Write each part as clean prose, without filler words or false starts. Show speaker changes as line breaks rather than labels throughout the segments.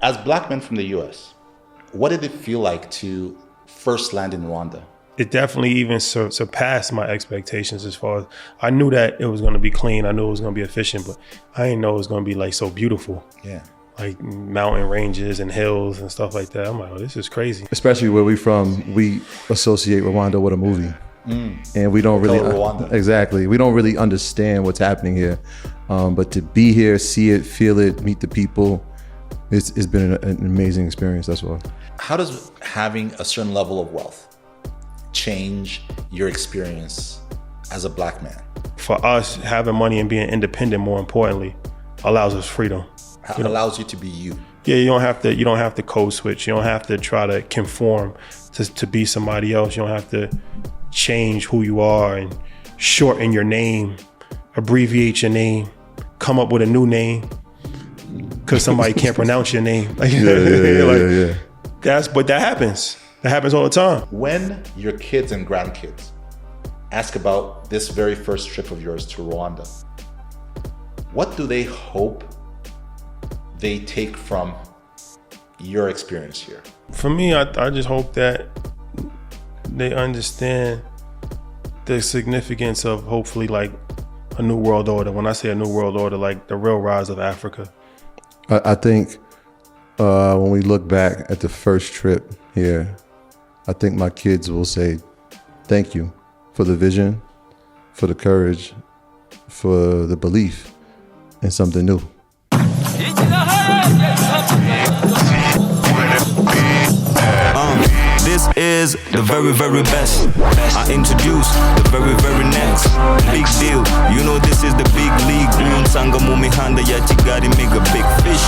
As black men from the US, what did it feel like to first land in Rwanda?
It definitely even surpassed my expectations as far as, I knew that it was going to be clean. I knew it was going to be efficient, but I didn't know it was going to be like so beautiful.
Yeah.
Like mountain ranges and hills and stuff like that. I'm like, oh, this is crazy.
Especially where we from, we associate Rwanda with a movie. And we don't really, exactly. We don't really understand what's happening here. But to be here, see it, feel it, meet the people, it's been an amazing experience, that's why.
How does having a certain level of wealth change your experience as a black man?
For us, having money and being independent, more importantly, allows us freedom.
It allows you to be you.
Yeah, you don't have to code switch. You don't have to try to conform to be somebody else. You don't have to change who you are and shorten your name, abbreviate your name, come up with a new name because somebody can't pronounce your name. But that happens. That happens all the time.
When your kids and grandkids ask about this very first trip of yours to Rwanda, what do they hope they take from your experience here?
For me, I just hope that they understand the significance of hopefully like a new world order. When I say a new world order, like the real rise of Africa.
I think when we look back at the first trip here, I think my kids will say, thank you for the vision, for the courage, for the belief in something new.
This is the very, very best. I introduce the very, very next. Big deal, you know this is the big league. Sanga mumihanda ya Kigali, make a big fish.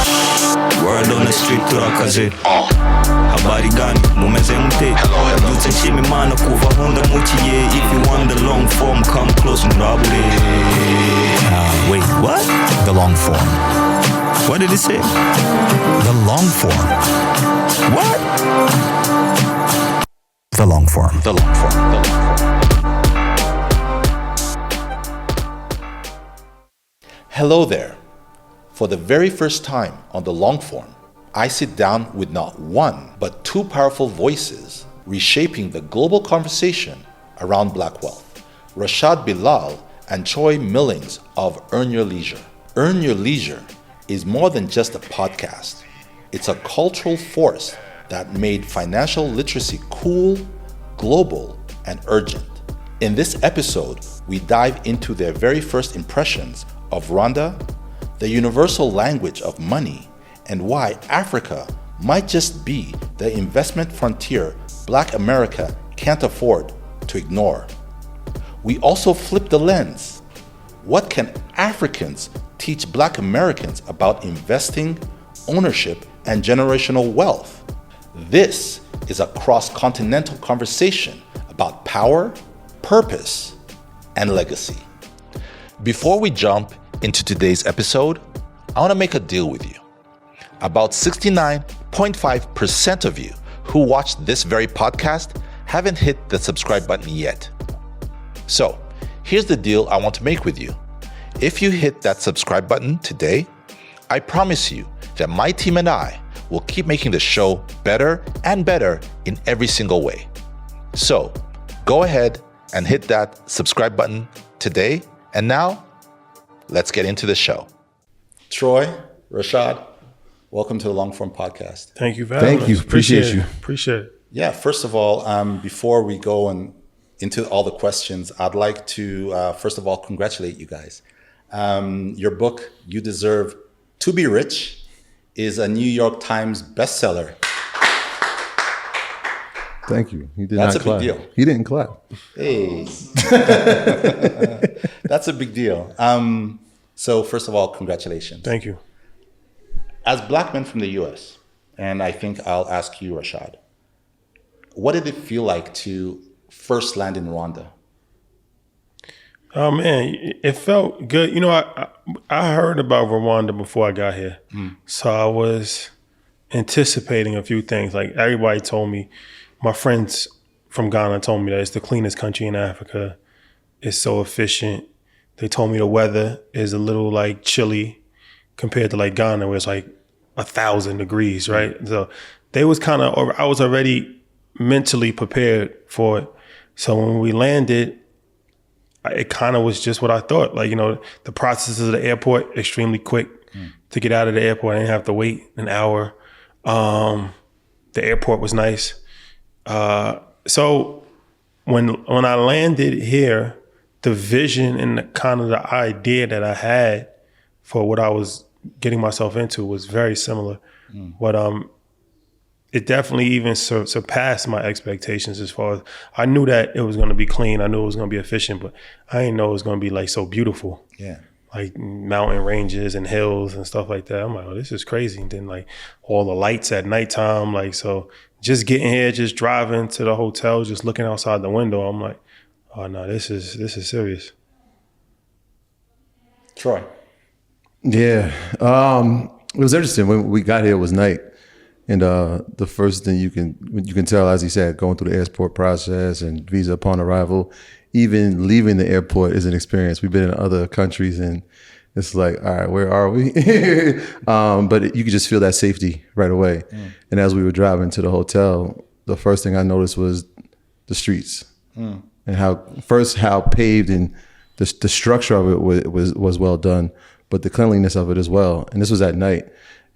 Word on the street turakaze. Habari gani, mumeze mte. Dutse nshimi mana kuva honda muchiye. If you want the long form, come close and rabule. Wait, what?
The long form.
What did he say?
The long form.
What?
The long form.
The long form. The long form. Hello there. For the very first time on the long form, I sit down with not one, but two powerful voices reshaping the global conversation around black wealth. Rashad Bilal and Troy Millings of Earn Your Leisure. Earn Your Leisure is more than just a podcast. It's a cultural force that made financial literacy cool, global, and urgent. In this episode, we dive into their very first impressions of Rwanda, the universal language of money, and why Africa might just be the investment frontier Black America can't afford to ignore. We also flip the lens. What can Africans teach Black Americans about investing, ownership, and generational wealth? This is a cross-continental conversation about power, purpose, and legacy. Before we jump into today's episode, I want to make a deal with you. About 69.5% of you who watched this very podcast haven't hit the subscribe button yet. So, here's the deal I want to make with you. If you hit that subscribe button today, I promise you that my team and I will keep making the show better and better in every single way. So, go ahead and hit that subscribe button today. And now, let's get into the show. Troy, Rashad, welcome to the Long Form Podcast.
Thank you for having us.
Thank you. Appreciate you.
Appreciate it.
Yeah, first of all, before we go into all the questions, I'd like to, first of all, congratulate you guys. Your book, You Deserve to Be Rich, is a New York Times bestseller.
Thank you. He did
That's
not clap.
a big deal.
He didn't clap.
Hey. That's a big deal. So first of all, congratulations.
Thank you.
As black men from the US, and I think I'll ask you, Rashad, what did it feel like to first land in Rwanda?
Oh man, it felt good. You know, I heard about Rwanda before I got here. So I was anticipating a few things. Like everybody told me, my friends from Ghana told me that it's the cleanest country in Africa. It's so efficient. They told me the weather is a little like chilly compared to like Ghana, where it's like 1,000 degrees, right? So they was kind of, I was already mentally prepared for it. So when we landed, it kind of was just what I thought. Like, the processes of the airport, extremely quick to get out of the airport. I didn't have to wait an hour. The airport was nice. So when I landed here, the vision and the kind of the idea that I had for what I was getting myself into was very similar. But it definitely even surpassed my expectations as far as I knew that it was going to be clean. I knew it was going to be efficient, but I didn't know it was going to be like so beautiful.
Yeah.
Like mountain ranges and hills and stuff like that. I'm like, oh, this is crazy. And then like all the lights at nighttime. Like, so just getting here, just driving to the hotel, just looking outside the window. I'm like, oh no, this is serious.
Troy.
Yeah. It was interesting. When we got here, it was night. And the first thing you can tell, as he said, going through the airport process and visa upon arrival, even leaving the airport is an experience. We've been in other countries and it's like, all right, where are we? But you could just feel that safety right away. And as we were driving to the hotel, the first thing I noticed was the streets and how paved and the structure of it was well done, but the cleanliness of it as well. And this was at night.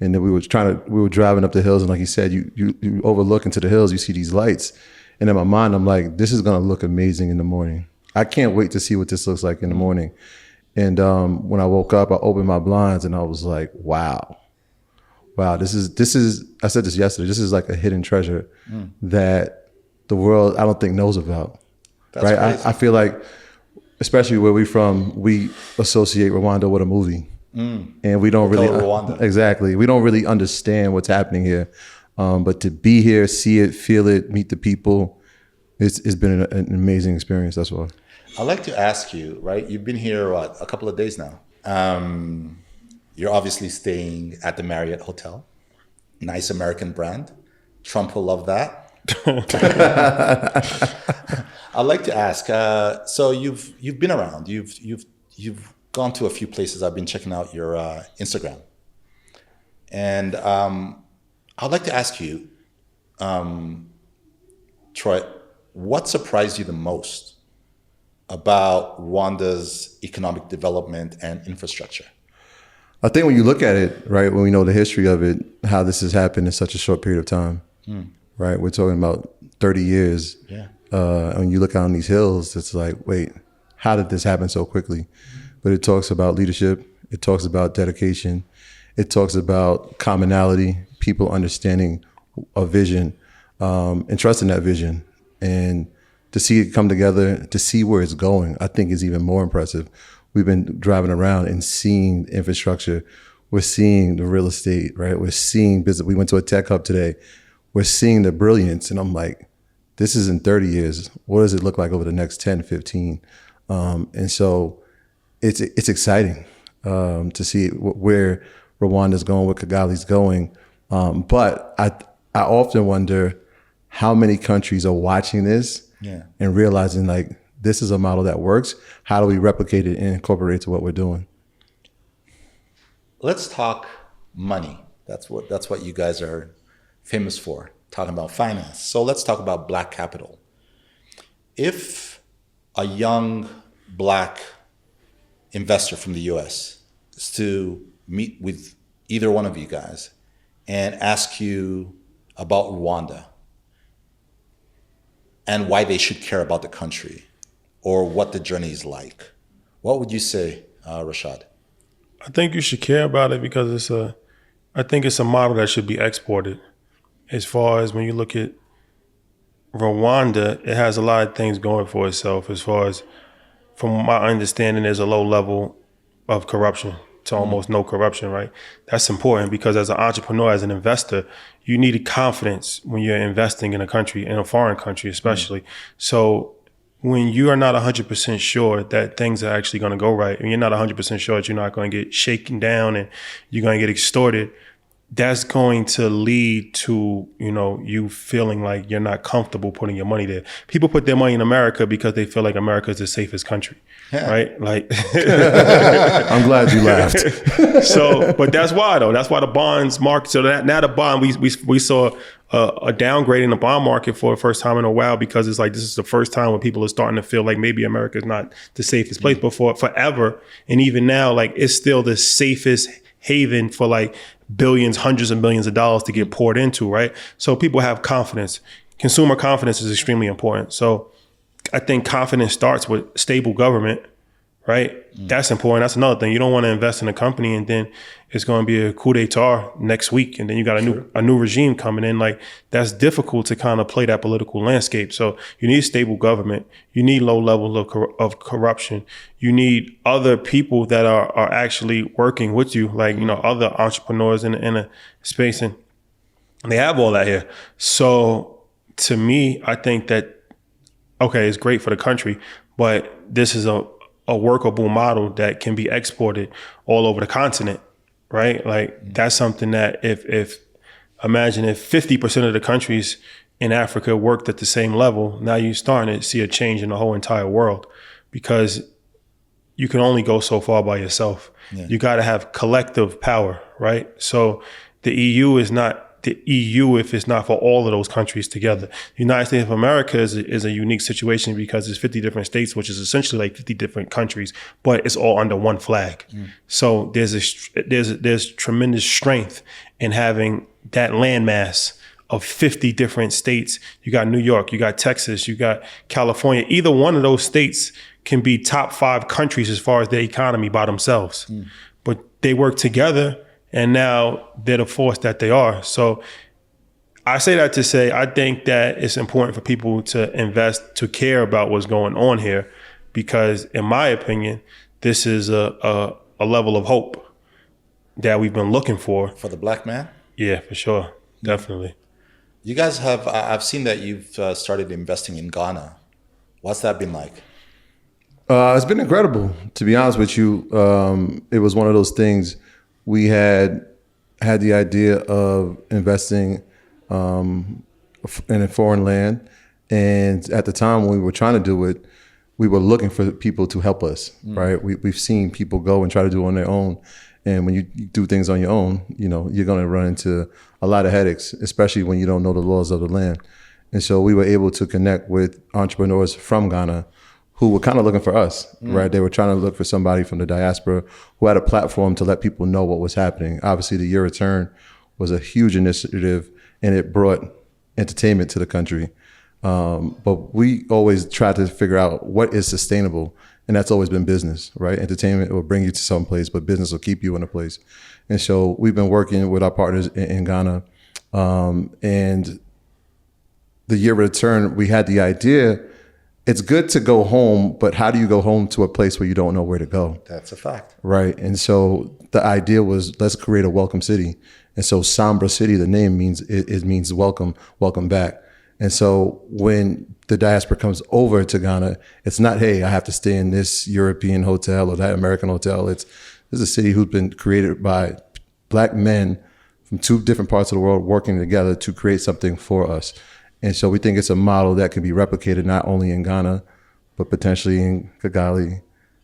And then we were driving up the hills, and like you said, you overlook into the hills, you see these lights. And in my mind, I'm like, this is gonna look amazing in the morning. I can't wait to see what this looks like in the morning. And when I woke up, I opened my blinds and I was like, wow, this is, I said this yesterday, this is like a hidden treasure that the world, I don't think knows about.
That's
right?
crazy.
I feel like, especially where we're from, we associate Rwanda with a movie. And we don't really,
Rwanda.
Exactly. We don't really understand what's happening here. But to be here, see it, feel it, meet the people, it's been an amazing experience. That's why.
I'd like to ask you, right? You've been here, a couple of days now. You're obviously staying at the Marriott Hotel. Nice American brand. Trump will love that. I'd like to ask, so you've been around. You've gone to a few places. I've been checking out your Instagram. And I'd like to ask you, Troy, what surprised you the most about Rwanda's economic development and infrastructure?
I think when you look at it, right, when we know the history of it, how this has happened in such a short period of time, right? We're talking about 30 years.
Yeah.
When you look out on these hills, it's like, wait, how did this happen so quickly? But it talks about leadership. It talks about dedication. It talks about commonality, people understanding a vision and trusting that vision. And to see it come together, to see where it's going, I think is even more impressive. We've been driving around and seeing the infrastructure. We're seeing the real estate, right? We're seeing business. We went to a tech hub today. We're seeing the brilliance. And I'm like, this is in 30 years. What does it look like over the next 10, 15? And so it's exciting to see where Rwanda's going, where Kigali's going. But I often wonder how many countries are watching this and realizing like, this is a model that works. How do we replicate it and incorporate it to what we're doing?
Let's talk money. That's what you guys are famous for, talking about finance. So let's talk about Black capital. If a young Black investor from the US is to meet with either one of you guys and ask you about Rwanda and why they should care about the country or what the journey is like, what would you say, Rashad?
I think you should care about it because I think it's a model that should be exported. As far as when you look at Rwanda, it has a lot of things going for itself. As far as, from my understanding, there's a low level of corruption to almost no corruption, right? That's important because as an entrepreneur, as an investor, you need confidence when you're investing in a country, in a foreign country especially. So when you are not 100% sure that things are actually going to go right, and you're not 100% sure that you're not going to get shaken down and you're going to get extorted, that's going to lead to, you feeling like you're not comfortable putting your money there. People put their money in America because they feel like America is the safest country, right? Like,
I'm glad you laughed.
but that's why though. That's why the bonds market. So now the bond, we saw a downgrade in the bond market for the first time in a while, because it's like, this is the first time when people are starting to feel like maybe America is not the safest place, but for forever. And even now, like, it's still the safest haven for like billions, hundreds of millions of dollars to get poured into, right? So people have confidence. Consumer confidence is extremely important. So I think confidence starts with stable government, right? That's important. That's another thing. You don't want to invest in a company and then it's going to be a coup d'etat next week, and then you got a new regime coming in. Like, that's difficult to kind of play that political landscape. So you need stable government. You need low levels of corruption. You need other people that are actually working with you, like, other entrepreneurs in a space, and they have all that here. So to me, I think that, okay, it's great for the country, but this is a workable model that can be exported all over the continent, right? Like, that's something that imagine if 50% of the countries in Africa worked at the same level, now you're starting to see a change in the whole entire world, because you can only go so far by yourself. Yeah. You got to have collective power, right? So the EU is not the EU if it's not for all of those countries together. The United States of America is a unique situation because it's 50 different states, which is essentially like 50 different countries, but it's all under one flag. So there's tremendous strength in having that landmass of 50 different states. You got New York, you got Texas, you got California. Either one of those states can be top 5 countries as far as their economy by themselves, but they work together. And now they're the force that they are. So I say that to say, I think that it's important for people to invest, to care about what's going on here, because in my opinion, this is a level of hope that we've been looking for.
For the black man?
Yeah, for sure. Definitely.
You guys have, I've seen that you've started investing in Ghana. What's that been like?
It's been incredible, to be honest with you. It was one of those things. We had the idea of investing in a foreign land. And at the time when we were trying to do it, we were looking for people to help us, right? We've seen people go and try to do it on their own. And when you do things on your own, you're going to run into a lot of headaches, especially when you don't know the laws of the land. And so we were able to connect with entrepreneurs from Ghana who were kind of looking for us, right? They were trying to look for somebody from the diaspora who had a platform to let people know what was happening. Obviously, the Year Return was a huge initiative, and it brought entertainment to the country. But we always tried to figure out what is sustainable, and that's always been business, right? Entertainment will bring you to some place, but business will keep you in a place. And so we've been working with our partners in Ghana, and the Year Return, we had the idea. It's good to go home, but how do you go home to a place where you don't know where to go?
That's a fact.
Right. And so the idea was, let's create a welcome city. And so Sambra City, the name means, it means welcome back. And so when the diaspora comes over to Ghana, it's not, hey, I have to stay in this European hotel or that American hotel. This is a city who's been created by black men from 2 different parts of the world working together to create something for us. And so we think it's a model that can be replicated not only in Ghana, but potentially in Kigali,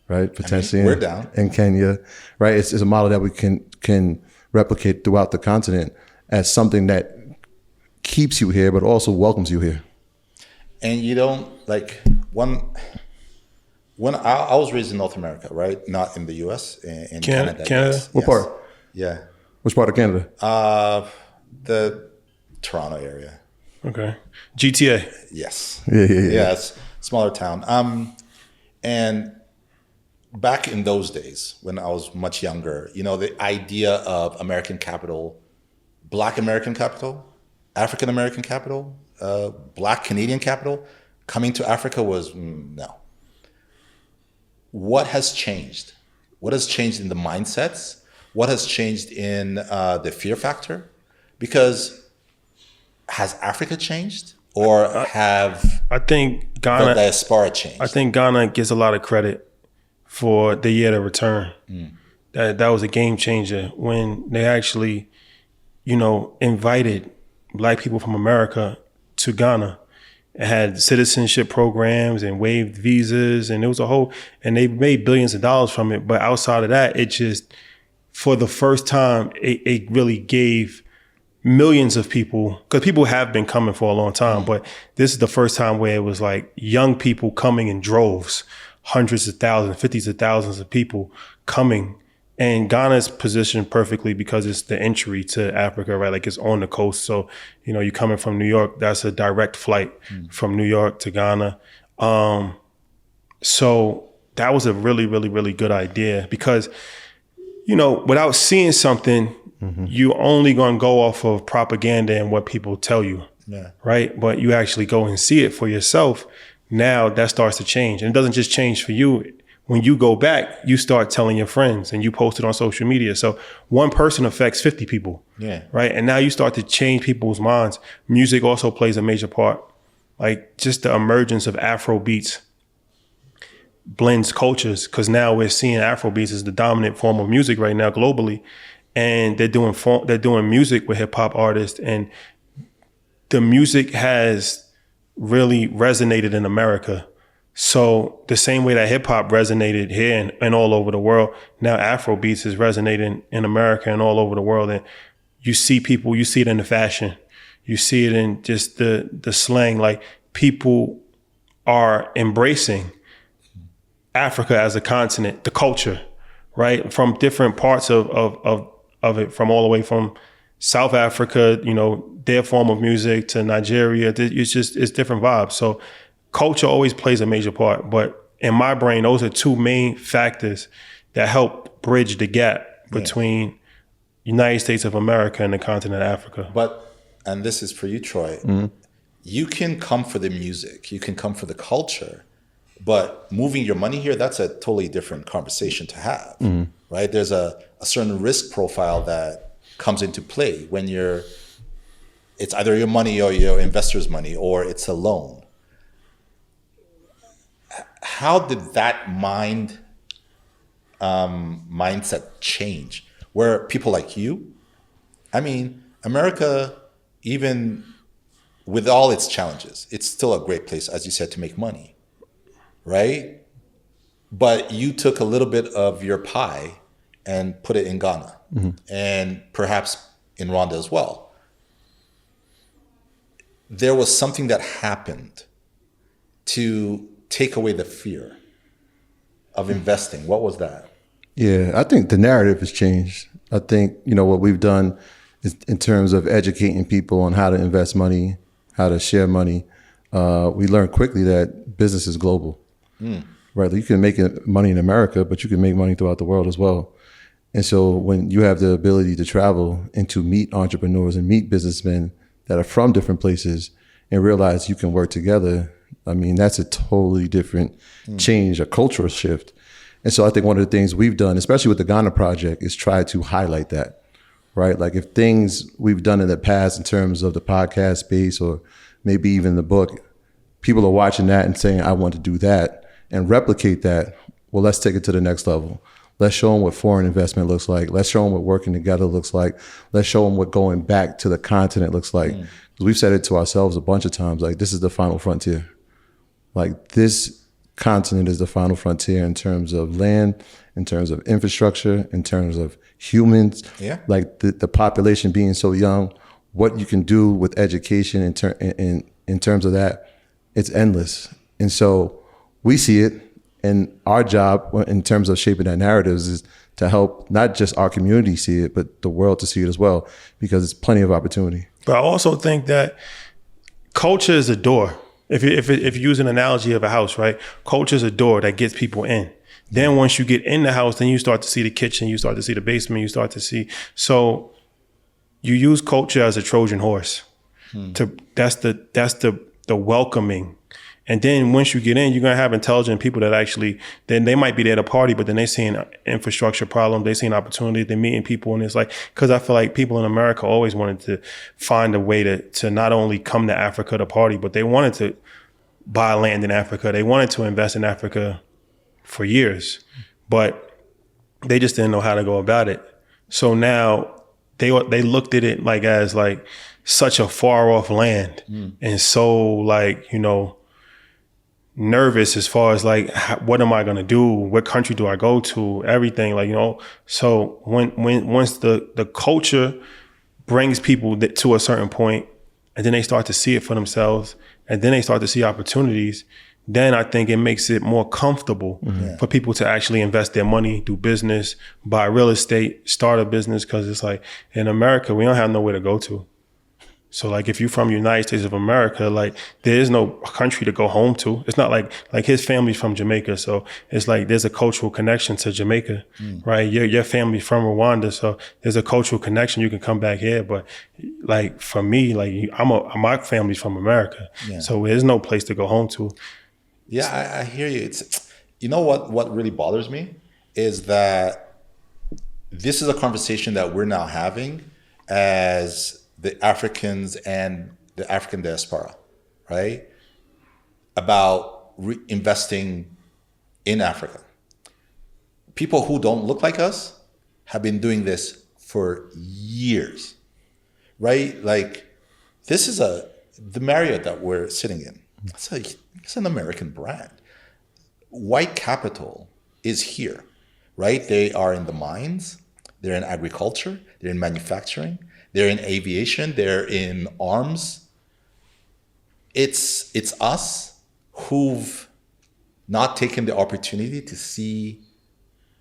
right? Potentially
we're down.
In Kenya, right? It's a model that we can replicate throughout the continent as something that keeps you here, but also welcomes you here.
And you don't, like, when I was raised in North America, right? Not in the US, in Canada.
Yes.
What part?
Yeah.
Which part of Canada?
The Toronto area.
Okay. GTA.
Yes.
Yeah.
It's smaller town. And back in those days when I was much younger, the idea of American capital, Black American capital, African American capital, Black Canadian capital, coming to Africa was no. What has changed? What has changed in the mindsets? What has changed in the fear factor? Because has Africa changed, or
I think Ghana,
the diaspora changed?
I think Ghana gets a lot of credit for the Year to Return. That was a game changer when they actually invited Black people from America to Ghana. It had citizenship programs and waived visas, and it was and they made billions of dollars from it. But outside of that, it just, for the first time, it really gave millions of people, because people have been coming for a long time, but this is the first time where it was like young people coming in droves, hundreds of thousands, 50s of thousands of people coming. And Ghana's positioned perfectly because it's the entry to Africa, right? Like it's on the coast. So, you're coming from New York, that's a direct flight from New York to Ghana. So that was a really, really, really good idea because, without seeing something, you only going to go off of propaganda and what people tell you, right? But you actually go and see it for yourself. Now that starts to change. And it doesn't just change for you. When you go back, you start telling your friends and you post it on social media. So one person affects 50 people, right? And now you start to change people's minds. Music also plays a major part. Like just the emergence of Afro beats blends cultures, because now we're seeing Afro beats as the dominant form of music right now globally. And they're doing music with hip hop artists, and the music has really resonated in America. So the same way that hip hop resonated here and all over the world, now Afro beats is resonating in America and all over the world. And you see it in the fashion, you see it in just the slang. Like people are embracing Africa as a continent, the culture, right? From different parts of it, from all the way from South Africa, their form of music, to Nigeria. It's different vibes. So culture always plays a major part. But in my brain, those are two main factors that help bridge the gap between United States of America and the continent of Africa.
And this is for you, Troy, you can come for the music, you can come for the culture, but moving your money here, that's a totally different conversation to have, right? There's a certain risk profile that comes into play when it's either your money or your investor's money, or it's a loan. How did that mindset change? Where people like you, America, even with all its challenges, it's still a great place, as you said, to make money, right? But you took a little bit of your pie and put it in Ghana, and perhaps in Rwanda as well. There was something that happened to take away the fear of investing. What was that?
Yeah, I think the narrative has changed. I think, what we've done is in terms of educating people on how to invest money, how to share money. We learned quickly that business is global, right? You can make money in America, but you can make money throughout the world as well. And so when you have the ability to travel and to meet entrepreneurs and meet businessmen that are from different places and realize you can work together, that's a totally different change, a cultural shift. And so I think one of the things we've done, especially with the Ghana project, is try to highlight that, right? Like if things we've done in the past in terms of the podcast space or maybe even the book, people are watching that and saying, I want to do that and replicate that. Well, let's take it to the next level. Let's show them what foreign investment looks like. Let's show them what working together looks like. Let's show them what going back to the continent looks like. Because we've said it to ourselves a bunch of times, like this is the final frontier. Like this continent is the final frontier in terms of land, in terms of infrastructure, in terms of humans. Yeah. Like the population being so young, what you can do with education in terms of that, it's endless. And so we see it. And our job in terms of shaping that narrative is to help not just our community see it, but the world to see it as well, because it's plenty of opportunity.
But I also think that culture is a door. If you use an analogy of a house, right? Culture is a door that gets people in. Then once you get in the house, then you start to see the kitchen, you start to see the basement, you start to see. So you use culture as a Trojan horse. That's the welcoming. And then once you get in, you're going to have intelligent people that actually, then they might be there to party, but then they're seeing infrastructure problems, they're seeing opportunities, they're meeting people. And it's like, because I feel like people in America always wanted to find a way to not only come to Africa to party, but they wanted to buy land in Africa. They wanted to invest in Africa for years, but they just didn't know how to go about it. So now they looked at it like as like such a far off land and so like, you know, nervous as far as like, what am I going to do? What country do I go to? Everything, like, you know. So once the culture brings people to a certain point, and then they start to see it for themselves, and then they start to see opportunities, then I think it makes it more comfortable for people to actually invest their money, do business, buy real estate, start a business. Because it's like in America, we don't have nowhere to go to. So like if you're from the United States of America, like there is no country to go home to. It's not like his family's from Jamaica. So it's like there's a cultural connection to Jamaica, right? Your family's from Rwanda. So there's a cultural connection. You can come back here. But like for me, like my family's from America. Yeah. So there's no place to go home to.
Yeah, I hear you. It's, you know what really bothers me is that this is a conversation that we're now having as the Africans and the African diaspora, right? About investing in Africa. People who don't look like us have been doing this for years, right? Like this is the Marriott that we're sitting in. It's an American brand. White capital is here, right? They are in the mines, they're in agriculture, they're in manufacturing, they're in aviation, they're in arms. It's us who've not taken the opportunity to see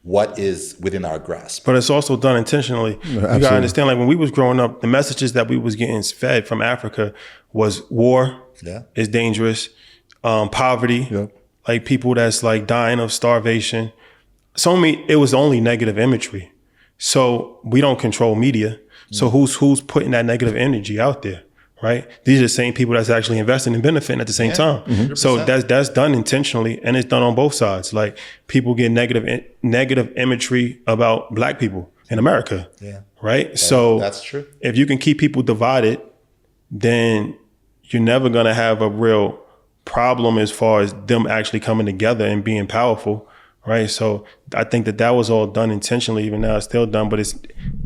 what is within our grasp.
But it's also done intentionally. You gotta understand, like when we was growing up, the messages that we was getting fed from Africa was war is dangerous, poverty, like people that's like dying of starvation. It was only negative imagery. So we don't control media. So who's putting that negative energy out there, right? These are the same people that's actually investing and benefiting at the same time. 100%. So that's done intentionally, and it's done on both sides. Like people get negative imagery about Black people in America, right? So
that's true.
If you can keep people divided, then you're never gonna have a real problem as far as them actually coming together and being powerful. Right. So I think that was all done intentionally. Even now it's still done, but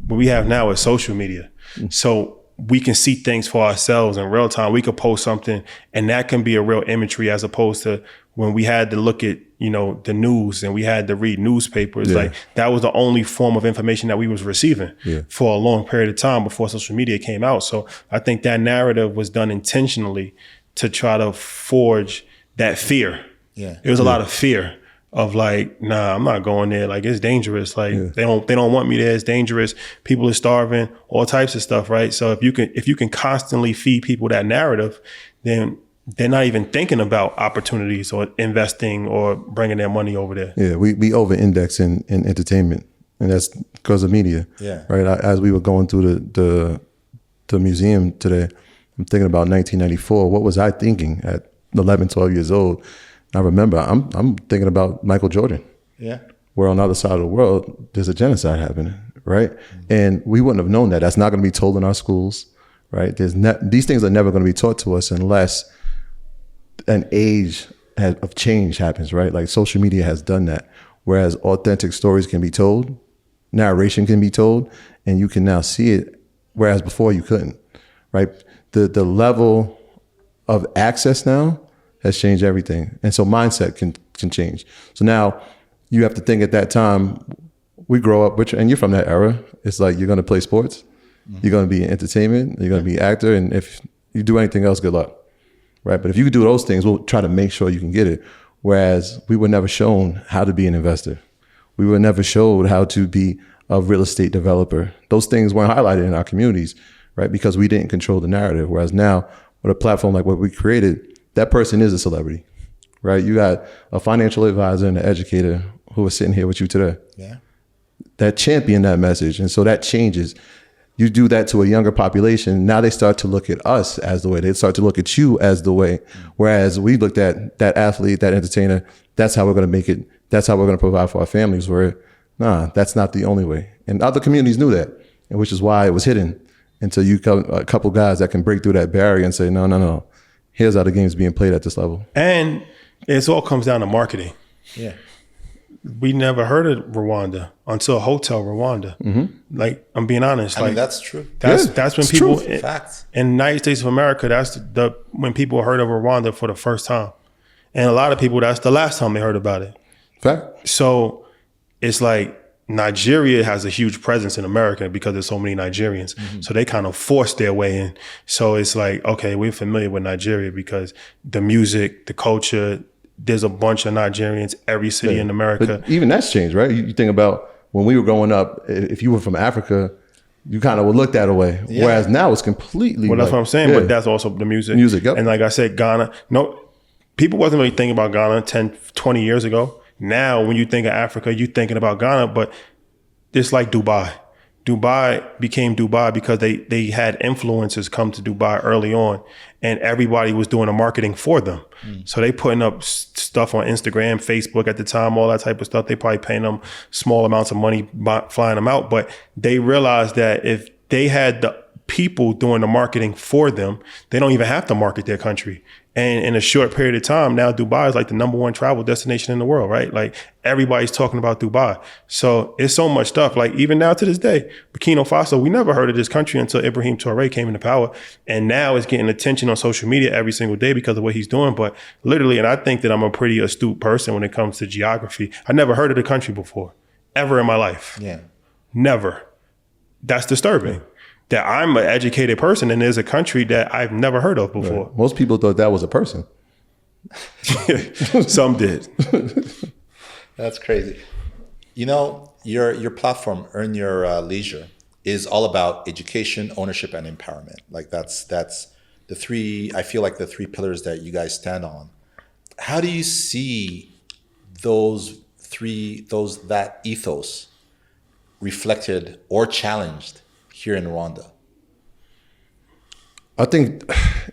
what we have now is social media. So we can see things for ourselves in real time. We could post something and that can be a real imagery as opposed to when we had to look at, you know, the news and we had to read newspapers. Like that was the only form of information that we was receiving for a long period of time before social media came out. So I think that narrative was done intentionally to try to forge that fear. There was a lot of fear. Of like, nah, I'm not going there. Like it's dangerous. Like they don't want me there. It's dangerous. People are starving. All types of stuff, right? So if you can constantly feed people that narrative, then they're not even thinking about opportunities or investing or bringing their money over there.
Yeah, we over-index in entertainment, and that's because of media. Right. As we were going through the museum today, I'm thinking about 1994. What was I thinking at 11, 12 years old? I remember I'm thinking about Michael Jordan. Where on the other side of the world, there's a genocide happening, right? And we wouldn't have known that. That's not going to be told in our schools, right? These things are never going to be taught to us unless an age of change happens, right? Like social media has done that. Whereas authentic stories can be told, narration can be told, and you can now see it, whereas before you couldn't, right? The level of access now has changed everything. And so mindset can change. So now you have to think at that time, we grow up, and you're from that era, it's like you're going to play sports, you're going to be in entertainment, you're going to be an actor, and if you do anything else, good luck, right? But if you can do those things, we'll try to make sure you can get it. Whereas we were never shown how to be an investor. We were never showed how to be a real estate developer. Those things weren't highlighted in our communities, right? Because we didn't control the narrative. Whereas now, with a platform like what we created, that person is a celebrity, right? You got a financial advisor and an educator who are sitting here with you today. That champion that message. And so that changes. You do that to a younger population. Now they start to look at us as the way. They start to look at you as the way. Whereas we looked at that athlete, that entertainer, that's how we're going to make it. That's how we're going to provide for our families. Where, nah, that's not the only way. And other communities knew that, and which is why it was hidden until you come a couple guys that can break through that barrier and say, no. Here's how the game's being played at this level.
And it all comes down to marketing. we never heard of Rwanda until Hotel Rwanda. Like, I'm being honest.
I
like
mean, that's true.
That's when people
Facts.
in the United States of America, that's the when people heard of Rwanda for the first time. And a lot of people, that's the last time they heard about it.
Fact.
So it's like Nigeria has a huge presence in America because there's so many Nigerians. So they kind of force their way in. So it's like, okay, we're familiar with Nigeria because the music, the culture, there's a bunch of Nigerians, every city in America.
But even that's changed, right? You think about when we were growing up, if you were from Africa, you kind of would look that way. Yeah. Whereas now it's completely.
Well, that's what I'm saying. But that's also the music.
Music, yep.
And like I said, Ghana, people wasn't really thinking about Ghana 10, 20 years ago. Now, when you think of Africa, you're thinking about Ghana, but it's like Dubai. Dubai became Dubai because they had influencers come to Dubai early on, and everybody was doing the marketing for them. So they putting up stuff on Instagram, Facebook at the time, all that type of stuff. They probably paying them small amounts of money flying them out, but they realized that if they had the people doing the marketing for them, they don't even have to market their country. And in a short period of time, now Dubai is like the #1 travel destination in the world, right? Like everybody's talking about Dubai. So it's so much stuff. Like even now to this day, Burkina Faso, we never heard of this country until Ibrahim Traoré came into power. And now it's getting attention on social media every single day because of what he's doing. But literally, and I think that I'm a pretty astute person when it comes to geography. I never heard of the country before, ever in my life.
Yeah.
Never. That's disturbing. That I'm an educated person and there's a country that I've never heard of before.
Right. Most people thought that was a person.
Some did.
That's crazy. You know, your platform, Earn Your Leisure, is all about education, ownership, and empowerment. Like that's the three, I feel like the three pillars that you guys stand on. How do you see that ethos reflected or challenged here in Rwanda?
I think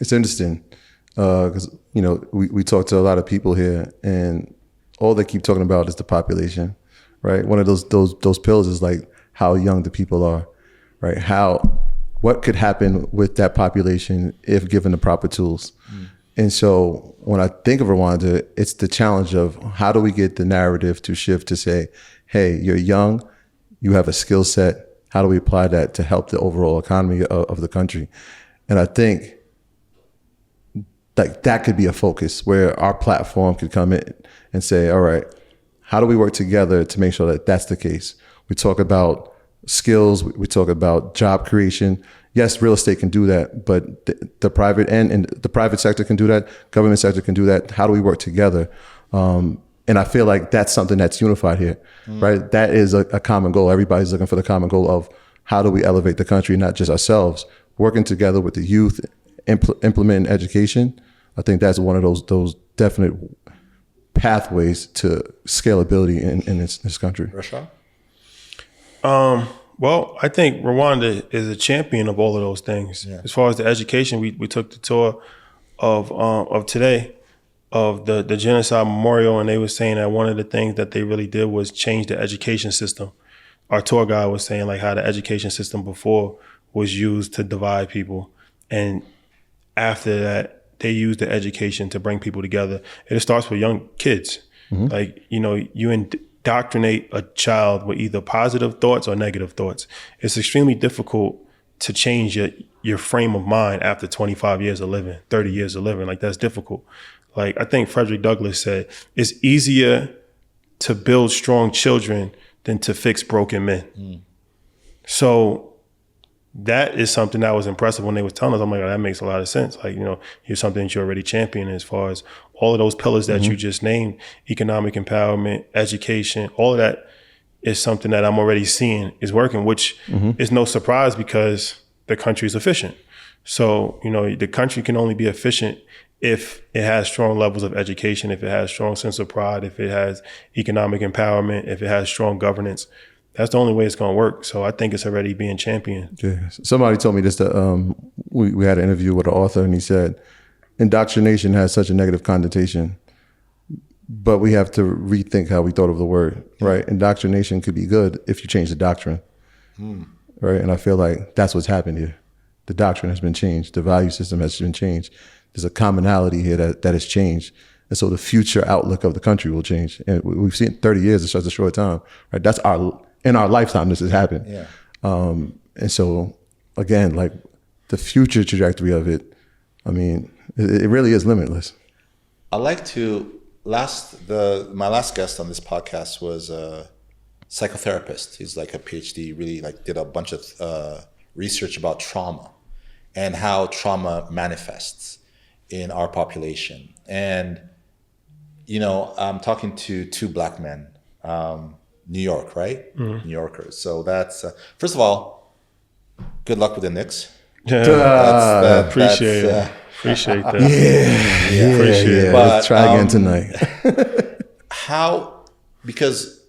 it's interesting because we talk to a lot of people here, and all they keep talking about is the population, right? One of those pillars is like how young the people are, right? What could happen with that population if given the proper tools? And so when I think of Rwanda, it's the challenge of how do we get the narrative to shift to say, hey, you're young, you have a skill set. How do we apply that to help the overall economy of the country? And I think like that could be a focus where our platform could come in and say, all right, how do we work together to make sure that that's the case? We talk about skills, we talk about job creation. Yes, real estate can do that, but the private and the private sector can do that, government sector can do that. How do we work together? And I feel like that's something that's unified here, right? That is a common goal. Everybody's looking for the common goal of how do we elevate the country, not just ourselves, working together with the youth, implementing education. I think that's one of those definite pathways to scalability in this country.
Rashad?
Well, I think Rwanda is a champion of all of those things. Yeah. As far as the education, we took the tour of today, of the genocide memorial, and they were saying that one of the things that they really did was change the education system. Our tour guide was saying like how the education system before was used to divide people, and after that they used the education to bring people together. And it starts with young kids. Like, you indoctrinate a child with either positive thoughts or negative thoughts. It's extremely difficult to change your frame of mind after 25 years of living, 30 years of living. Like, that's difficult. Like, I think Frederick Douglass said, it's easier to build strong children than to fix broken men. So that is something that was impressive when they was telling us. I'm like, oh, that makes a lot of sense. Like, here's something that you're already championing as far as all of those pillars that you just named, economic empowerment, education, all of that is something that I'm already seeing is working, which is no surprise because the country is efficient. So, the country can only be efficient if it has strong levels of education, if it has strong sense of pride, if it has economic empowerment, if it has strong governance. That's the only way it's going to work. So I think it's already being championed. Yeah.
Somebody told me this, we had an interview with an author, and he said, indoctrination has such a negative connotation, but we have to rethink how we thought of the word, right? Indoctrination could be good if you change the doctrine, right? And I feel like that's what's happened here. The doctrine has been changed. The value system has been changed. There's a commonality here that has changed. And so the future outlook of the country will change. And we've seen 30 years is such a short time, right? That's in our lifetime, this has happened.
Yeah.
And so again, like the future trajectory of it, I mean, it really is limitless.
I like to my last guest on this podcast was a psychotherapist. He's like a PhD, really like did a bunch of research about trauma and how trauma manifests in our population. And, you know, I'm talking to two black men, New York, right? New Yorkers. So that's, first of all, good luck with the Knicks.
Yeah, appreciate that. Appreciate that.
Yeah.
But,
let's try again tonight.
Because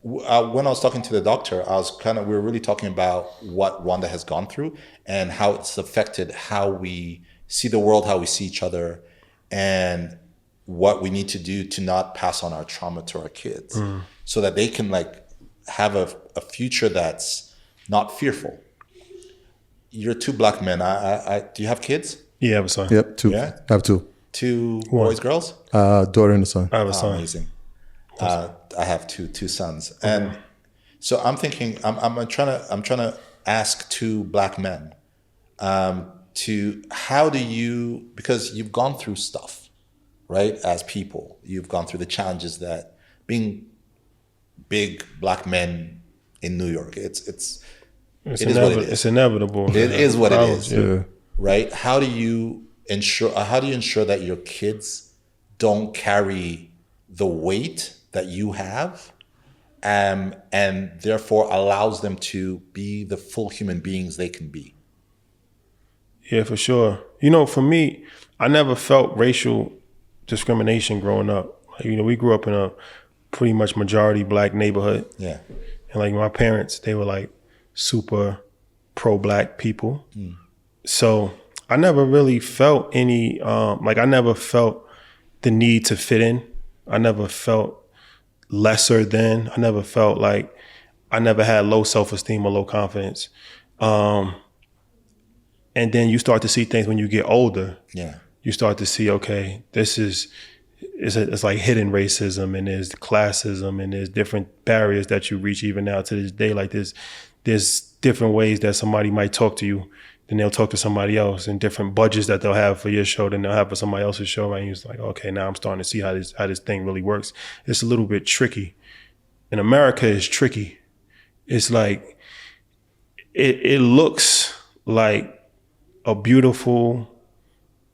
when I was talking to the doctor, we were really talking about what Rwanda has gone through and how it's affected how we see the world, how we see each other, and what we need to do to not pass on our trauma to our kids so that they can like have a future that's not fearful. You're two black men. Do you have kids?
Yeah, I have a son.
Yep, two.
Yeah?
I have two.
Two boys, girls?
Daughter and a son.
I have a son.
Amazing. I have two sons, and so I'm thinking I'm trying to ask two black men how do you, because you've gone through stuff, right? As people, you've gone through the challenges that being big black men in New York. It is what it is.
It's inevitable.
It is what it is.
Yeah.
Right? How do you ensure that your kids don't carry the weight that you have, and therefore allows them to be the full human beings they can be?
Yeah, for sure. You know, for me, I never felt racial discrimination growing up. Like, you know, we grew up in a pretty much majority black neighborhood.
Yeah.
And like my parents, they were like super pro-black people. So I never really felt any, I never felt the need to fit in. I never felt lesser than. I never felt like, I never had low self-esteem or low confidence. And then you start to see things when you get older.
Yeah.
You start to see, okay, it's like hidden racism, and there's classism, and there's different barriers that you reach even now to this day. Like there's different ways that somebody might talk to you than they'll talk to somebody else, and different budgets that they'll have for your show than they'll have for somebody else's show. Right? And you're like, okay, now I'm starting to see how this thing really works. It's a little bit tricky. And America is tricky. It's like, it looks like a beautiful,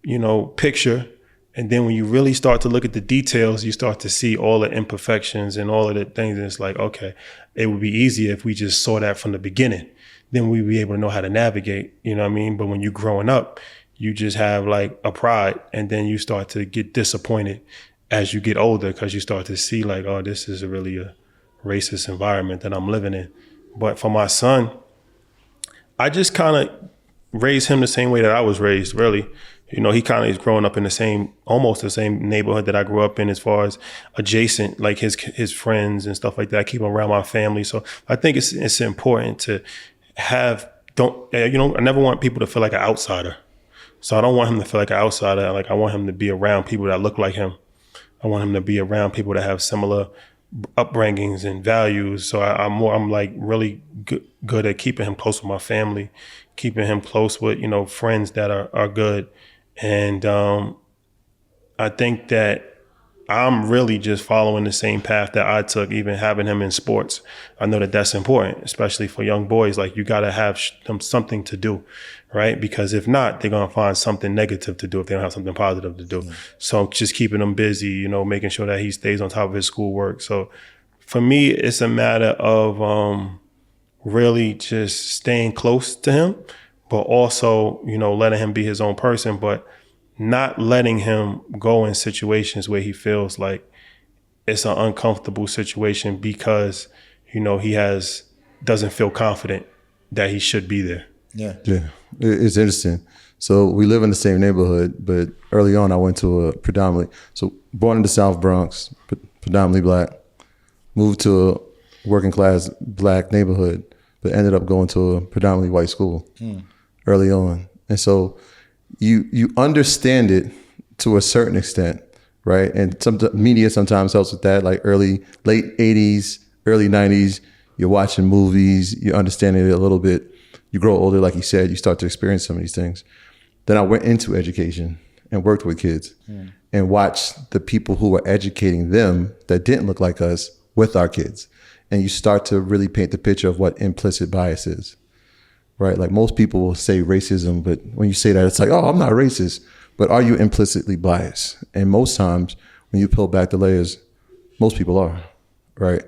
you know, picture. And then when you really start to look at the details, you start to see all the imperfections and all of the things. And it's like, okay, it would be easier if we just saw that from the beginning. Then we'd be able to know how to navigate, you know what I mean? But when you're growing up, you just have like a pride, and then you start to get disappointed as you get older, because you start to see like, oh, this is really a racist environment that I'm living in. But for my son, I just kind of raised him the same way that I was raised, really. You know, he kind of is growing up in almost the same neighborhood that I grew up in, as far as adjacent, like his friends and stuff like that. I keep him around my family. So I think it's important to I never want people to feel like an outsider. So I don't want him to feel like an outsider. Like, I want him to be around people that look like him. I want him to be around people that have similar upbringings and values. So I'm like really good at keeping him close with my family, keeping him close with, you know, friends that are good. And I think that I'm really just following the same path that I took, even having him in sports. I know that that's important, especially for young boys. Like, you got to have them something to do, right? Because if not, they're going to find something negative to do if they don't have something positive to do. Mm-hmm. So just keeping him busy, you know, making sure that he stays on top of his schoolwork. So for me, it's a matter of really just staying close to him, but also, you know, letting him be his own person, but not letting him go in situations where he feels like it's an uncomfortable situation because, you know, he doesn't feel confident that he should be there.
Yeah. It's interesting. So we live in the same neighborhood, but early on I went to born in the South Bronx, predominantly black, moved to a working class black neighborhood, but ended up going to a predominantly white school early on. And so you understand it to a certain extent, right? And some media sometimes helps with that, like late 80s, early 90s, you're watching movies, you're understanding it a little bit. You grow older, like you said, you start to experience some of these things. Then I went into education and worked with kids and watched the people who were educating them that didn't look like us with our kids. And you start to really paint the picture of what implicit bias is, right? Like most people will say racism, but when you say that, it's like, oh, I'm not racist. But are you implicitly biased? And most times when you peel back the layers, most people are, right?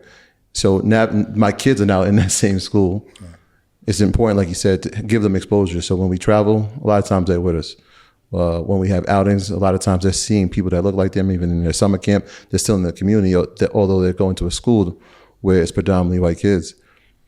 So now my kids are now in that same school. Yeah. It's important, like you said, to give them exposure. So when we travel, a lot of times they're with us. When we have outings, a lot of times they're seeing people that look like them, even in their summer camp. They're still in the community, although they're going to a school where it's predominantly white kids.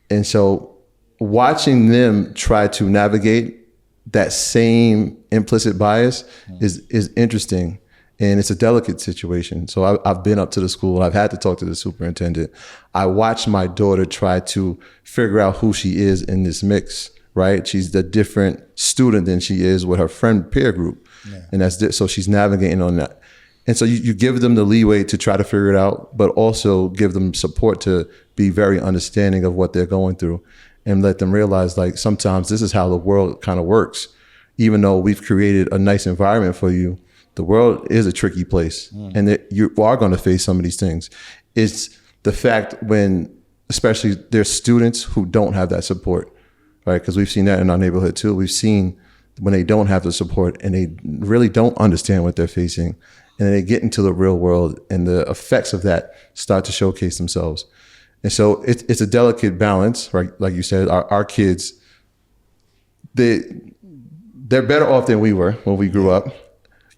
And so watching them try to navigate that same implicit bias is interesting. And it's a delicate situation. So I've been up to the school. I've had to talk to the superintendent. I watched my daughter try to figure out who she is in this mix, right? She's a different student than she is with her friend peer group. Yeah. And so she's navigating on that. And so you give them the leeway to try to figure it out, but also give them support to be very understanding of what they're going through and let them realize, like, sometimes this is how the world kind of works. Even though we've created a nice environment for you, the world is a tricky place, and you are going to face some of these things. It's the fact when, especially there's students who don't have that support, right? Because we've seen that in our neighborhood too. We've seen when they don't have the support and they really don't understand what they're facing, and they get into the real world and the effects of that start to showcase themselves. And so it's a delicate balance, right? Like you said, our kids, they're better off than we were when we grew up.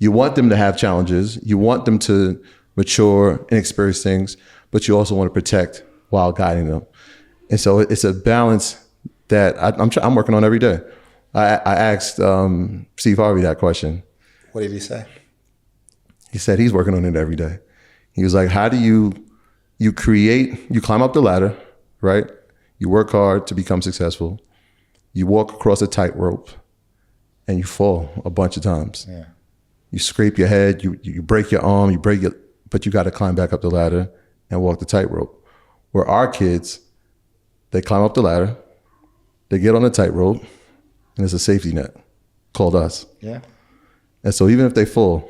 You want them to have challenges. You want them to mature and experience things, but you also want to protect while guiding them. And so it's a balance that I'm working on every day. I asked Steve Harvey that question.
What did he say?
He said he's working on it every day. He was like, how do you climb up the ladder, right? You work hard to become successful. You walk across a tightrope and you fall a bunch of times. Yeah. You scrape your head, you break your arm, but you got to climb back up the ladder and walk the tightrope. Where our kids, they climb up the ladder, they get on the tightrope, and there's a safety net called us. Yeah. And so even if they fall,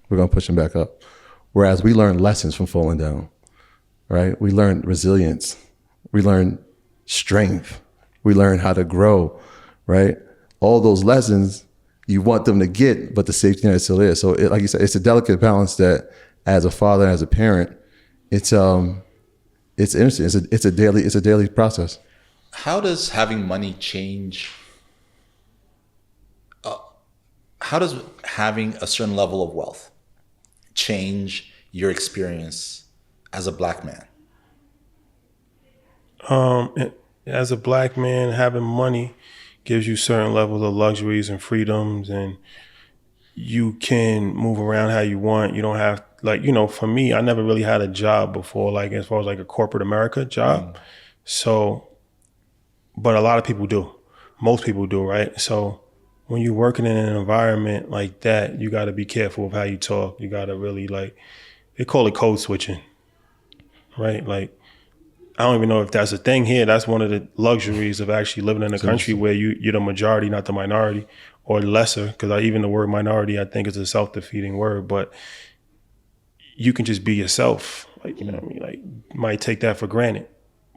we're going to push them back up. Whereas we learn lessons from falling down, right? We learn resilience. We learn strength. We learn how to grow, right? All those lessons you want them to get, but the safety net is still there. So like you said, it's a delicate balance that as a father, as a parent, it's interesting. It's a daily process.
How does having money change? How does having a certain level of wealth change your experience as a Black man?
As a Black man, having money gives you certain levels of luxuries and freedoms, and you can move around how you want. You don't have, like, for me, I never really had a job before, like as far as like a corporate America job. So, but a lot of people do. Most people do, right? So when you're working in an environment like that, you got to be careful of how you talk. You got to really, like, they call it code switching, right? Like, I don't even know if that's a thing here. That's one of the luxuries of actually living in a country where you're the majority, not the minority, or lesser, because even the word minority, I think, is a self-defeating word, but you can just be yourself. Like, you know what I mean? Like, you might take that for granted,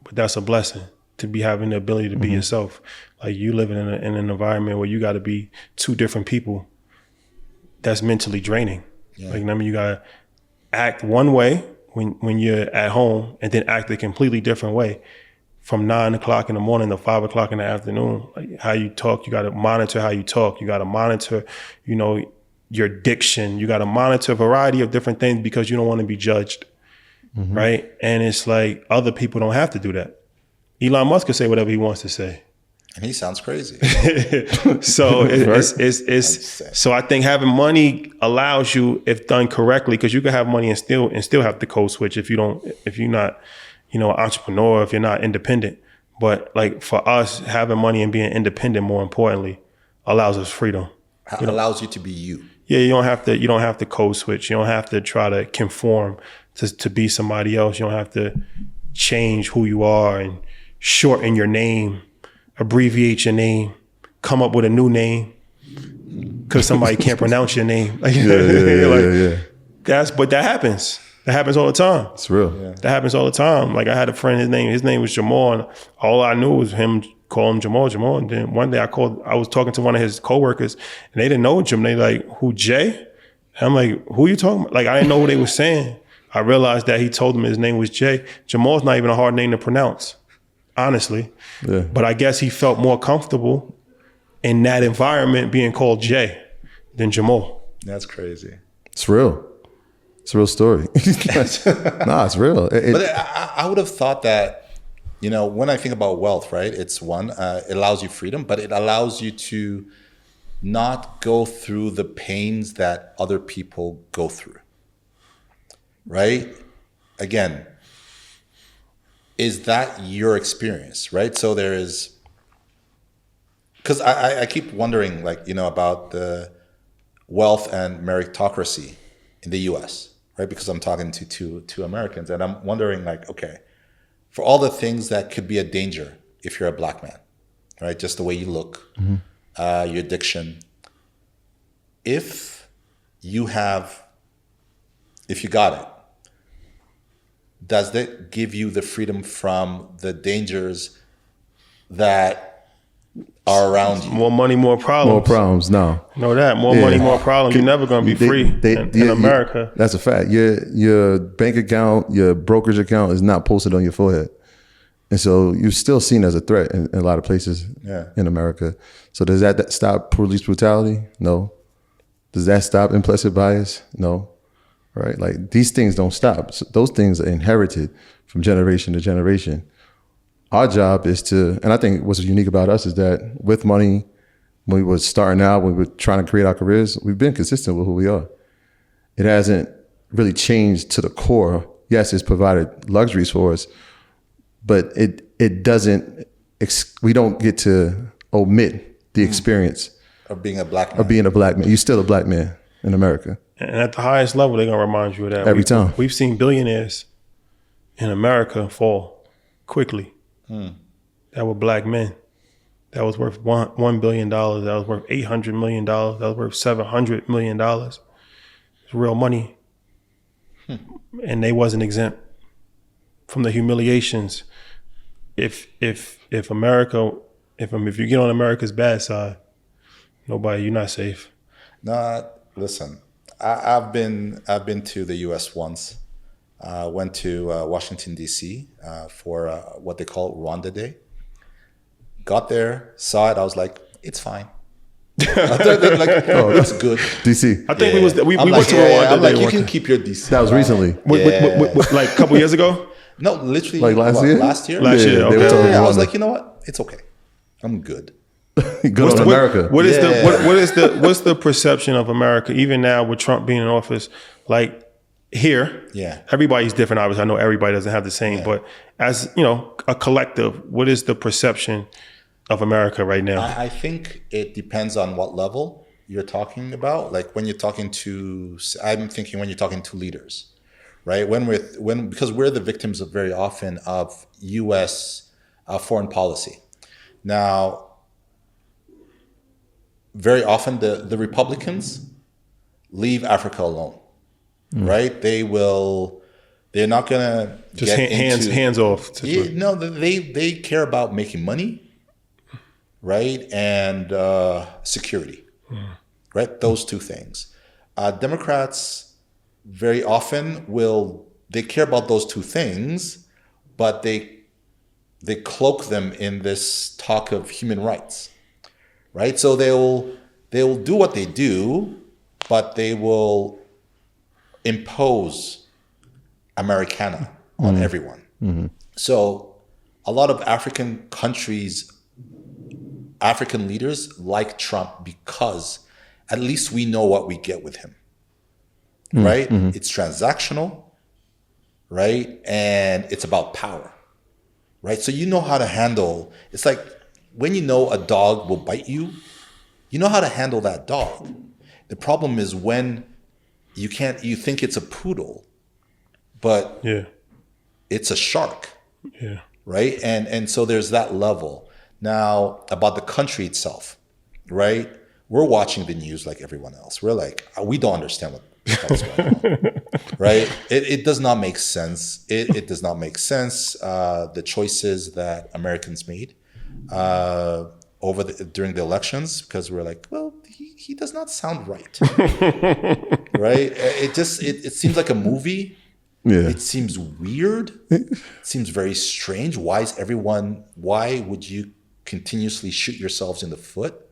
but that's a blessing to be having the ability to be yourself. Like, you living in an environment where you got to be two different people. That's mentally draining. Yeah. Like, I mean, you got to act one way when you're at home, and then act a completely different way from 9 o'clock in the morning to 5 o'clock in the afternoon. Like, how you talk, you got to monitor how you talk. You got to monitor, your diction. You got to monitor a variety of different things because you don't want to be judged, right? And it's like, other people don't have to do that. Elon Musk can say whatever he wants to say.
And he sounds crazy.
So so I think having money allows you, if done correctly, because you can have money and still have to code switch if you're not, an entrepreneur, if you're not independent. But like, for us, having money and being independent, more importantly, allows us freedom.
allows you to be you.
Yeah, you don't have to code switch. You don't have to try to conform to be somebody else. You don't have to change who you are and shorten your name, abbreviate your name, come up with a new name because somebody can't pronounce your name.
Yeah.
But that happens. That happens all the time.
It's real.
Yeah.
That happens all the time. Like I had a friend, his name was Jamal, and all I knew was him call him Jamal. And then one day I was talking to one of his coworkers and they didn't know Jim. They like, who, Jay? And I'm like, who are you talking about? Like, I didn't know what they were saying. I realized that he told them his name was Jay. Jamal's not even a hard name to pronounce, honestly.
Yeah.
But I guess he felt more comfortable in that environment being called Jay than Jamal.
That's crazy.
It's real. It's a real story. Nah, it's real.
But I would have thought that, when I think about wealth, right? It's one, it allows you freedom, but it allows you to not go through the pains that other people go through, right? Again, is that your experience, right? So there is, because I keep wondering, about the wealth and meritocracy in the US, right? Because I'm talking to two Americans and I'm wondering okay, for all the things that could be a danger if you're a black man, right? Just the way you look, your addiction. If you got it, does that give you the freedom from the dangers that are around you?
More money, more problems.
More problems, no.
Know that. More money, more problems. You're never going to be free in America.
That's a fact. Your bank account, your brokerage account is not posted on your forehead. And so you're still seen as a threat in a lot of places in America. So does that stop police brutality? No. Does that stop implicit bias? No. Right? Like these things don't stop. So those things are inherited from generation to generation. Our job is to, and I think what's unique about us is that with money, when we were starting out, when we were trying to create our careers, we've been consistent with who we are. It hasn't really changed to the core. Yes, it's provided luxuries for us, but it doesn't, we don't get to omit the experience
Of being a black man.
of being a black man. You're still a black man in America.
And at the highest level, they're going to remind you of that.
Every time.
We've seen billionaires in America fall quickly. That were black men. That was worth $1 billion. That was worth $800 million. That was worth $700 million. It's real money. And they wasn't exempt from the humiliations. If you get on America's bad side, you're not safe.
No, listen, I've been to the U.S. once. Went to Washington, D.C. For what they call Rwanda Day. Got there, saw it. I was like, it's fine. It's good.
DC.
I think we went to Rwanda.
I'm like, you can keep your DC.
That was recently.
Like a couple years ago?
No, literally.
Like last year?
Last year.
Last year, okay.
They were talking
I was
Rwanda.
like, you know what? It's okay. I'm good.
Good on America.
What's the perception of America, even now with Trump being in office? Like here, everybody's different. Obviously, I know everybody doesn't have the same, but as a collective, what is the perception of America right now?
I think it depends on what level you're talking about. Like when you're talking to, I'm thinking when you're talking to leaders, right? Because we're the victims of very often of U.S. Foreign policy. Now, very often the Republicans leave Africa alone, right? They're not gonna
just hands off.
No, they care about making money, right, and security, right? Those two things. Democrats very often they care about those two things, but they cloak them in this talk of human rights, right? So they'll do what they do, but they will impose Americana on everyone. Mm-hmm. So a lot of African countries, African leaders like Trump because at least we know what we get with him, right? Mm-hmm. It's transactional, right? And it's about power, right? So you know how to handle, it's like when you know a dog will bite you, You know how to handle that dog. The problem is when you think it's a poodle, but it's a shark.
Yeah.
Right? And so there's that level. Now, about the country itself, right? We're watching the news like everyone else. We're like, we don't understand what the hell's going on. Right? It does not make sense. It does not make sense. The choices that Americans made during the elections, because we're like, well, he does not sound right. Right? It seems like a movie.
Yeah.
It seems weird. It seems very strange. Why would you continuously shoot yourselves in the foot?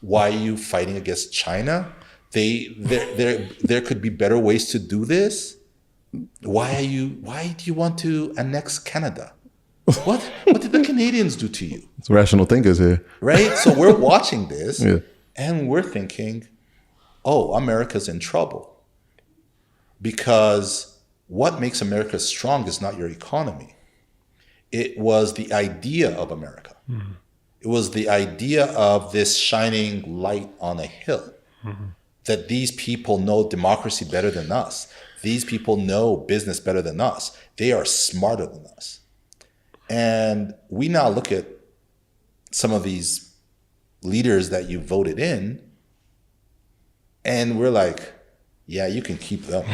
Why are you fighting against China? There could be better ways to do this. Why do you want to annex Canada? What did the Canadians do to you?
It's rational thinkers here.
Right? So we're watching this and we're thinking, oh, America's in trouble. Because what makes America strong is not your economy. It was the idea of America. Mm-hmm. It was the idea of this shining light on a hill. Mm-hmm. That these people know democracy better than us. These people know business better than us. They are smarter than us. And we now look at some of these leaders that you voted in, and we're like, yeah, you can keep them.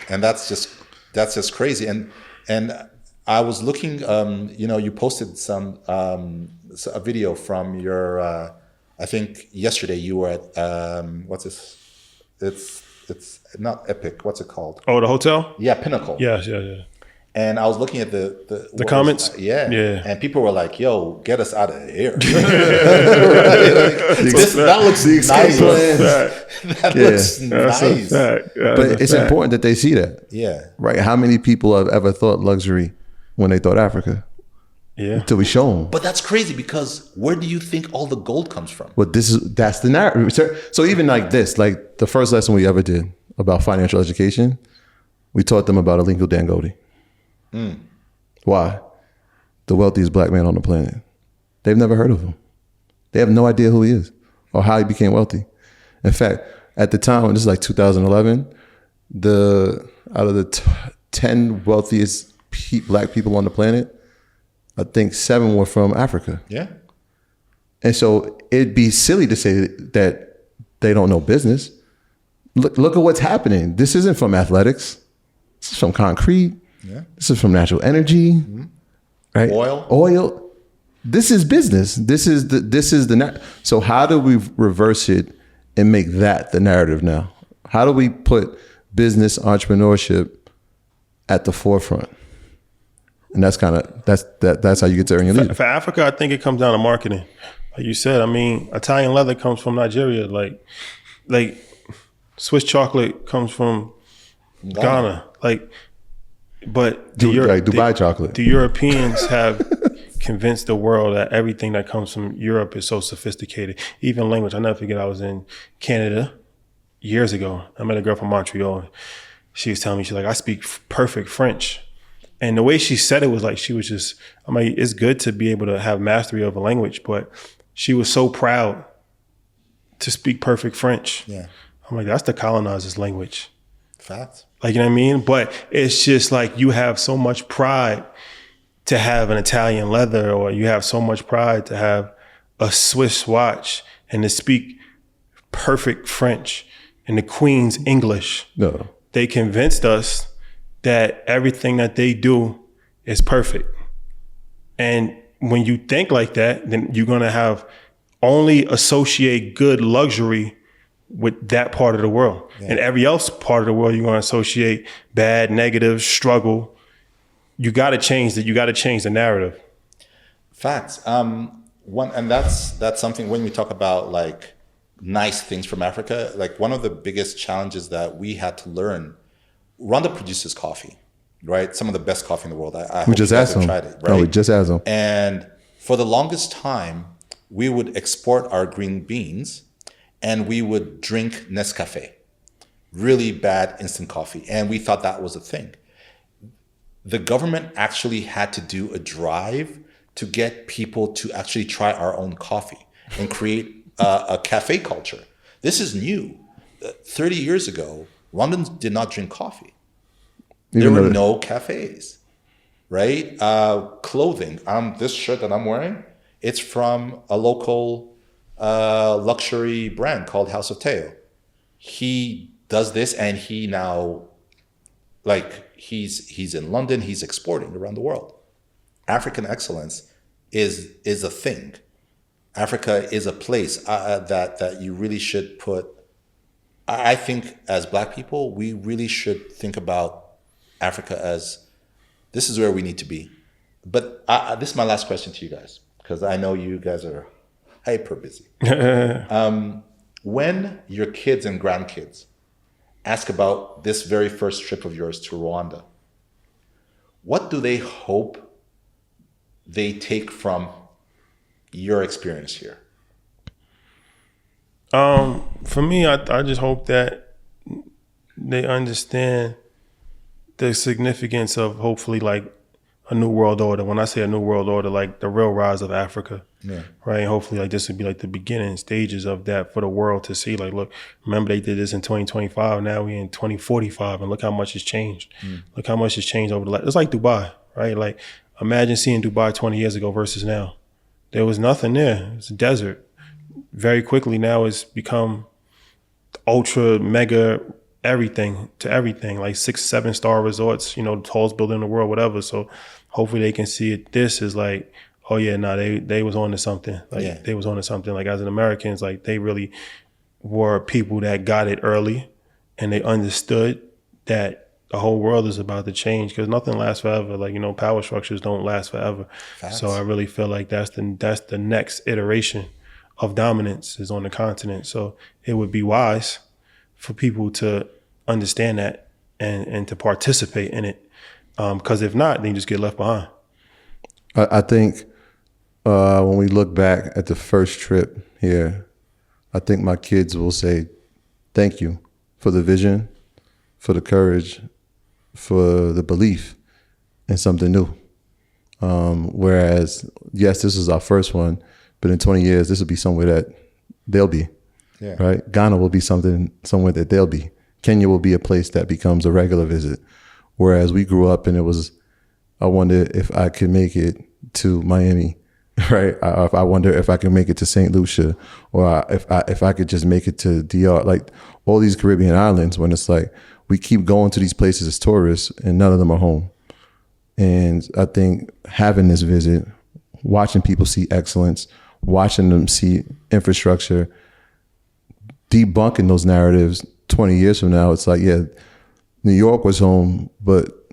And that's just crazy. And I was looking, you posted a video from your, I think yesterday you were at, what's this? It's not Epic. What's it called?
Oh, the hotel?
Yeah, Pinnacle.
Yeah.
And I was looking at the
comments.
Yeah. And people were like, yo, get us out of here. That looks nice. That looks nice.
But it's important that they see that.
Yeah.
Right. How many people have ever thought luxury when they thought Africa?
Yeah.
Until we show them.
But that's crazy, because where do you think all the gold comes from?
Well, that's the narrative. So even like this, like the first lesson we ever did about financial education, we taught them about Aliko Dangote. Why? The wealthiest black man on the planet. They've never heard of him. They have no idea who he is or how he became wealthy. In fact, at the time, this is like 2011, out of the 10 wealthiest black people on the planet, I think 7 were from Africa.
Yeah.
And so it'd be silly to say that they don't know business. Look at what's happening. This isn't from athletics. This is from concrete. Yeah. This is from natural energy, right? Oil. This is business. This is the. So how do we reverse it and make that the narrative now? How do we put business entrepreneurship at the forefront? And that's how you get to earn your leader.
For Africa, I think it comes down to marketing. Like you said, I mean, Italian leather comes from Nigeria. Like Swiss chocolate comes from Ghana. But
Dubai chocolate.
The Europeans have convinced the world that everything that comes from Europe is so sophisticated. Even language. I'll never forget, I was in Canada years ago. I met a girl from Montreal. She was telling me, she's like, I speak perfect French. And the way she said it was like, I'm like, it's good to be able to have mastery of a language, but she was so proud to speak perfect French.
Yeah.
I'm like, that's the colonizer's language.
Facts.
Like, you know what I mean? But it's just like you have so much pride to have an Italian leather, or you have so much pride to have a Swiss watch and to speak perfect French and the Queen's English.
No.
They convinced us that everything that they do is perfect. And when you think like that, then you're going to have only associate good luxury with that part of the world. Yeah. And every else part of the world, you're going to associate bad, negative, struggle. You got to change that. You got to change the narrative.
Facts. And that's something when we talk about like nice things from Africa, like one of the biggest challenges that we had to learn, Rwanda produces coffee, right? Some of the best coffee in the world.
We just asked them.
Tried it, right?
No, we just asked them.
And for the longest time, we would export our green beans and we would drink Nescafe, really bad instant coffee. And we thought that was a thing. The government actually had to do a drive to get people to actually try our own coffee and create a cafe culture. This is new. 30 years ago, Rwandans did not drink coffee. There were no cafes, right? Clothing. This shirt that I'm wearing, it's from a local luxury brand called House of Teo. He does this, and he now, like, he's in London. He's exporting around the world. African excellence is a thing. Africa is a place that you really should put. I think as Black people, we really should think about Africa as this is where we need to be. But this is my last question to you guys, because I know you guys are hyper busy. When your kids and grandkids ask about this very first trip of yours to Rwanda, what do they hope they take from your experience here?
For me, I just hope that they understand the significance of hopefully like a new world order. When I say a new world order, like the real rise of Africa, right? And hopefully like this would be like the beginning stages of that for the world to see. Like, look, remember they did this in 2025. Now we're in 2045, and look how much has changed. Look how much has changed over the last. It's like Dubai, right? Like imagine seeing Dubai 20 years ago versus now. There was nothing there. It's a desert. Very quickly now it's become ultra mega everything to everything, like 6-7 star resorts, you know, the tallest building in the world, whatever. So hopefully they can see it. This is like, oh yeah, no, they was on to something. Like they was on to something. Like as an Americans, like they really were people that got it early, and they understood that the whole world is about to change, because nothing lasts forever. Like, you know, power structures don't last forever. Facts. So I really feel like that's the next iteration of dominance is on the continent. So it would be wise for people to understand that and to participate in it. Because if not, then you just get left behind.
I think when we look back at the first trip here, I think my kids will say, thank you for the vision, for the courage, for the belief in something new. Whereas, yes, this is our first one, but in 20 years, this will be somewhere that they'll be, right? Ghana will be somewhere that they'll be. Kenya will be a place that becomes a regular visit. Whereas we grew up and it was, I wonder if I could make it to Miami, right? I wonder if I can make it to St. Lucia, or if I could just make it to DR, like all these Caribbean islands, when it's like, we keep going to these places as tourists and none of them are home. And I think having this visit, watching people see excellence, watching them see infrastructure, debunking those narratives 20 years from now, it's like, yeah, New York was home, but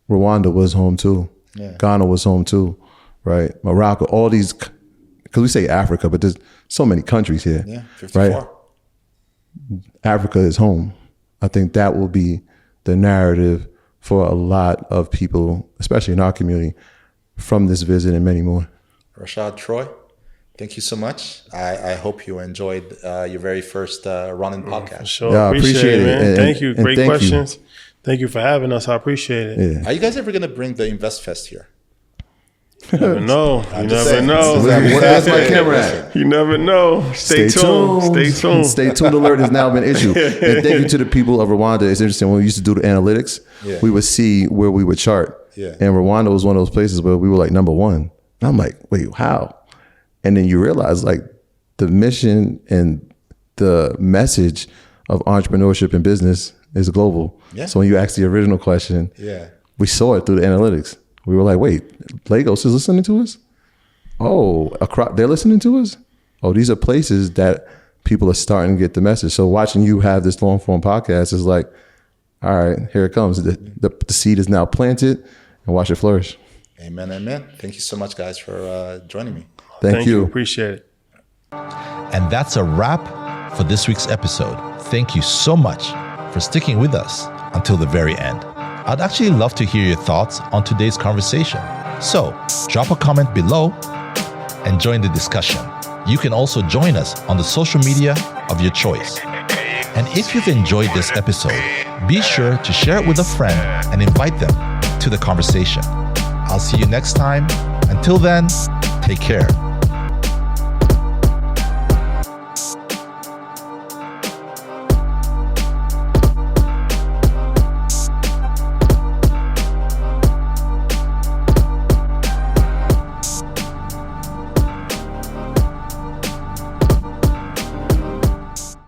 Rwanda was home too. Yeah. Ghana was home too, right? Morocco, all these, because we say Africa, but there's so many countries here. Yeah, 54. Right? Africa is home. I think that will be the narrative for a lot of people, especially in our community, from this visit and many more.
Rashad, Troy, thank you so much. I hope you enjoyed your very first Rwandan podcast.
Sure, yeah, appreciate it, man. And thank you. Great questions. Thank you for having us. I appreciate it.
Yeah.
Are you guys ever going to bring the Invest Fest here?
You never know. You never know.
Where's my camera at?
You never know. Stay tuned. Stay tuned.
Stay tuned alert has now been issued. And thank you to the people of Rwanda. It's interesting, when we used to do the analytics, we would see where we would chart. Yeah. And Rwanda was one of those places where we were like number one. And I'm like, wait, how? And then you realize like the mission and the message of entrepreneurship and business is global. Yeah. So when you ask the original question, we saw it through the analytics. We were like, wait, Lagos is listening to us? Oh, they're listening to us? Oh, these are places that people are starting to get the message. So watching you have this long form podcast is like, all right, here it comes. The seed is now planted, and watch it flourish.
Amen, amen. Thank you so much, guys, for joining me.
Thank you.
Appreciate it.
And that's a wrap for this week's episode. Thank you so much for sticking with us until the very end. I'd actually love to hear your thoughts on today's conversation. So drop a comment below and join the discussion. You can also join us on the social media of your choice. And if you've enjoyed this episode, be sure to share it with a friend and invite them to the conversation. I'll see you next time. Until then, take care.